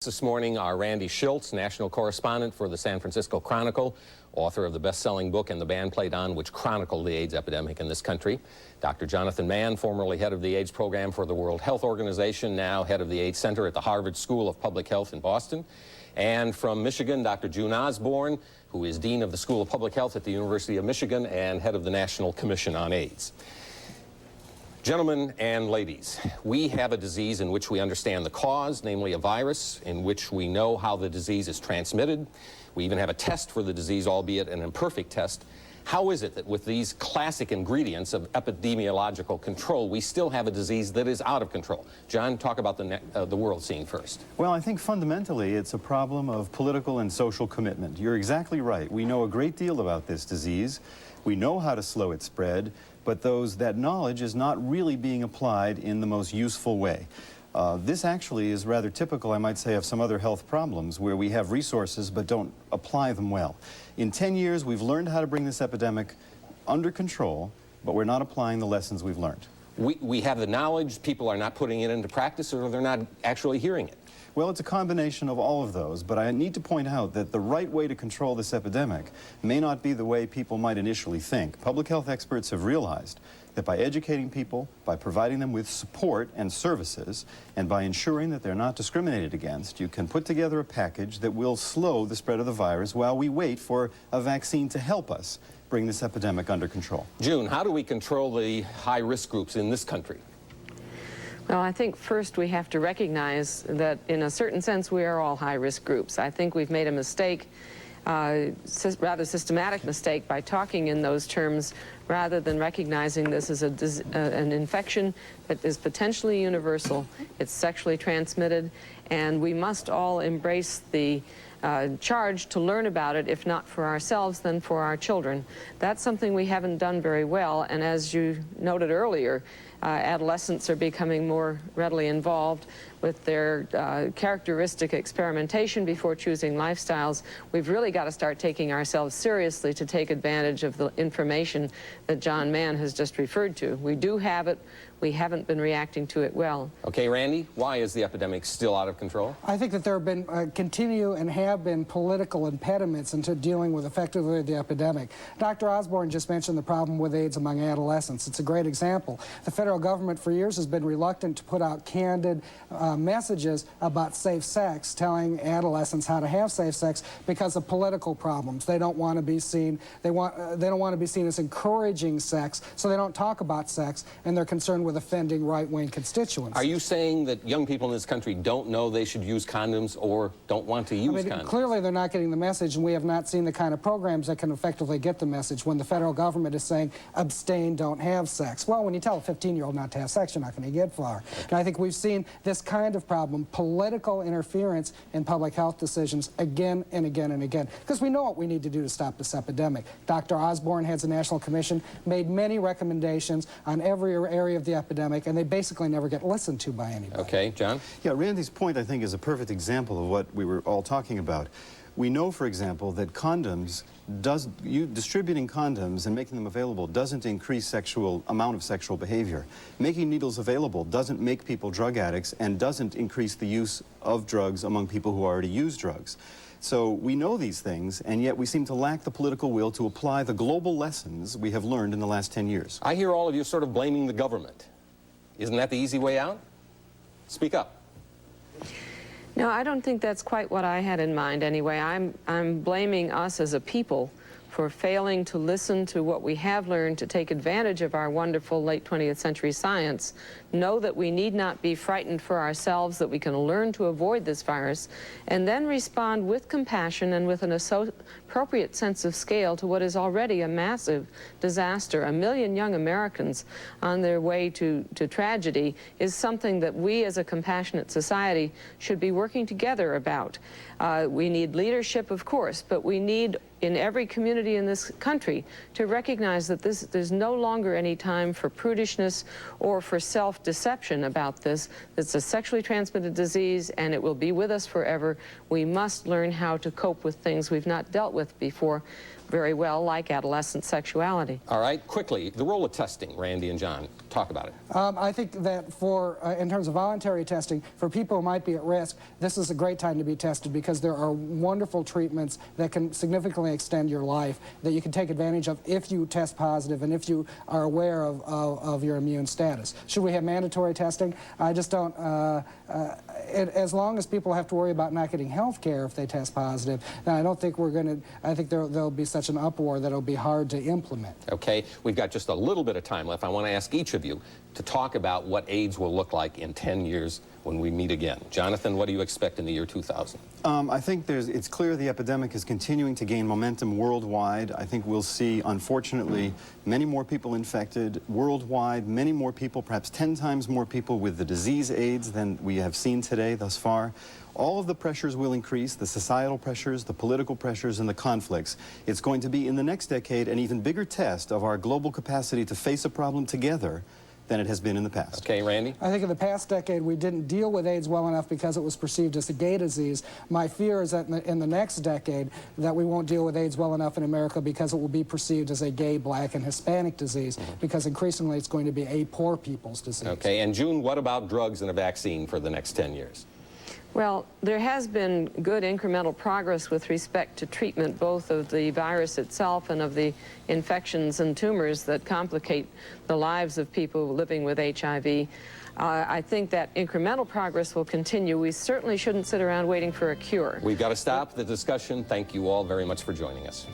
This morning, our Randy Shilts, national correspondent for the San Francisco Chronicle, author of the best-selling book And the Band Played On, which chronicled the AIDS epidemic in this country. Dr. Jonathan Mann, formerly head of the AIDS program for the World Health Organization, now head of the AIDS Center at the Harvard School of Public Health in Boston. And from Michigan, Dr. June Osborne, who is Dean of the School of Public Health at the University of Michigan and head of the National Commission on AIDS. Gentlemen and ladies, we have a disease in which we understand the cause, namely a virus, in which we know how the disease is transmitted. We even have a test for the disease, albeit an imperfect test. How is it that with these classic ingredients of epidemiological control, we still have a disease that is out of control? John, talk about the world scene first. Well, I think fundamentally it's a problem of political and social commitment. You're exactly right. We know a great deal about this disease. We know how to slow its spread, but that knowledge is not really being applied in the most useful way. This actually is rather typical, I might say, of some other health problems where we have resources but don't apply them well. In 10 years, we've learned how to bring this epidemic under control, but we're not applying the lessons we've learned. We have the knowledge, people are not putting it into practice, or they're not actually hearing it. Well, it's a combination of all of those, but I need to point out that the right way to control this epidemic may not be the way people might initially think. Public health experts have realized that by educating people, by providing them with support and services, and by ensuring that they're not discriminated against, you can put together a package that will slow the spread of the virus while we wait for a vaccine to help us bring this epidemic under control. June, how do we control the high-risk groups in this country? Well, I think first we have to recognize that in a certain sense we are all high-risk groups. I think we've made a mistake, rather systematic mistake, by talking in those terms rather than recognizing this as an infection that is potentially universal. It's sexually transmitted, and we must all embrace the charge to learn about it, if not for ourselves, then for our children. That's something we haven't done very well, and as you noted earlier, adolescents are becoming more readily involved with their characteristic experimentation before choosing lifestyles. We've really got to start taking ourselves seriously to take advantage of the information that John Mann has just referred to. We do have it. We haven't been reacting to it well. Okay, Randy, why is the epidemic still out of control? I think that there have been, continue and have been political impediments into dealing with effectively the epidemic. Dr. Osborne just mentioned the problem with AIDS among adolescents. It's a great example. The federal government for years has been reluctant to put out candid messages about safe sex, telling adolescents how to have safe sex because of political problems. They don't want to be seen, they don't want to be seen as encouraging sex, so they don't talk about sex, and they're concerned with offending right-wing constituents. Are you saying that young people in this country don't know they should use condoms or don't want to use condoms? Clearly they're not getting the message, and we have not seen the kind of programs that can effectively get the message when the federal government is saying, abstain, don't have sex. Well, when you tell a 15-year-old not to have sex, you're not going to get far. And I think we've seen this kind of problem, political interference in public health decisions again and again and again, because we know what we need to do to stop this epidemic. Dr. Osborne heads the National Commission, made many recommendations on every area of the epidemic, and they basically never get listened to by anybody. Okay, John? Yeah, Randy's point, I think, is a perfect example of what we were all talking about. We know, for example, that distributing condoms and making them available doesn't increase amount of sexual behavior. Making needles available doesn't make people drug addicts and doesn't increase the use of drugs among people who already use drugs. So we know these things, and yet we seem to lack the political will to apply the global lessons we have learned in the last 10 years. I hear all of you sort of blaming the government. Isn't that the easy way out? Speak up. No, I don't think that's quite what I had in mind anyway. I'm blaming us as a people for failing to listen to what we have learned, to take advantage of our wonderful late 20th century science, know that we need not be frightened for ourselves, that we can learn to avoid this virus, and then respond with compassion and with an appropriate sense of scale to what is already a massive disaster. 1 million young Americans on their way to tragedy is something that we as a compassionate society should be working together about. We need leadership, of course, but we need in every community in this country to recognize that there's no longer any time for prudishness or for self-deception about this. It's a sexually transmitted disease, and it will be with us forever. We must learn how to cope with things we've not dealt with before. very well like adolescent sexuality. All right, quickly, the role of testing, Randy and John, talk about it. I think that for, in terms of voluntary testing, for people who might be at risk, this is a great time to be tested because there are wonderful treatments that can significantly extend your life that you can take advantage of if you test positive and if you are aware of your immune status. Should we have mandatory testing? I just don't, as long as people have to worry about not getting health care if they test positive, then I don't think we're going to, I think there'll be such an uproar that it'll be hard to implement. Okay, we've got just a little bit of time left. I want to ask each of you to talk about what AIDS will look like in 10 years when we meet again. Jonathan, what do you expect in the year 2000? I think it's clear the epidemic is continuing to gain momentum worldwide. I think we'll see, unfortunately, many more people infected worldwide, many more people, perhaps 10 times more people with the disease AIDS than we have seen today thus far. All of the pressures will increase, the societal pressures, the political pressures, and the conflicts. It's going to be, in the next decade, an even bigger test of our global capacity to face a problem together than it has been in the past. Okay, Randy? I think in the past decade we didn't deal with AIDS well enough because it was perceived as a gay disease. My fear is that in the next decade that we won't deal with AIDS well enough in America because it will be perceived as a gay, black, and Hispanic disease because increasingly it's going to be a poor people's disease. Okay, and June, what about drugs and a vaccine for the next 10 years? Well, there has been good incremental progress with respect to treatment both of the virus itself and of the infections and tumors that complicate the lives of people living with HIV. I think that incremental progress will continue. We certainly shouldn't sit around waiting for a cure. We've got to stop the discussion. Thank you all very much for joining us.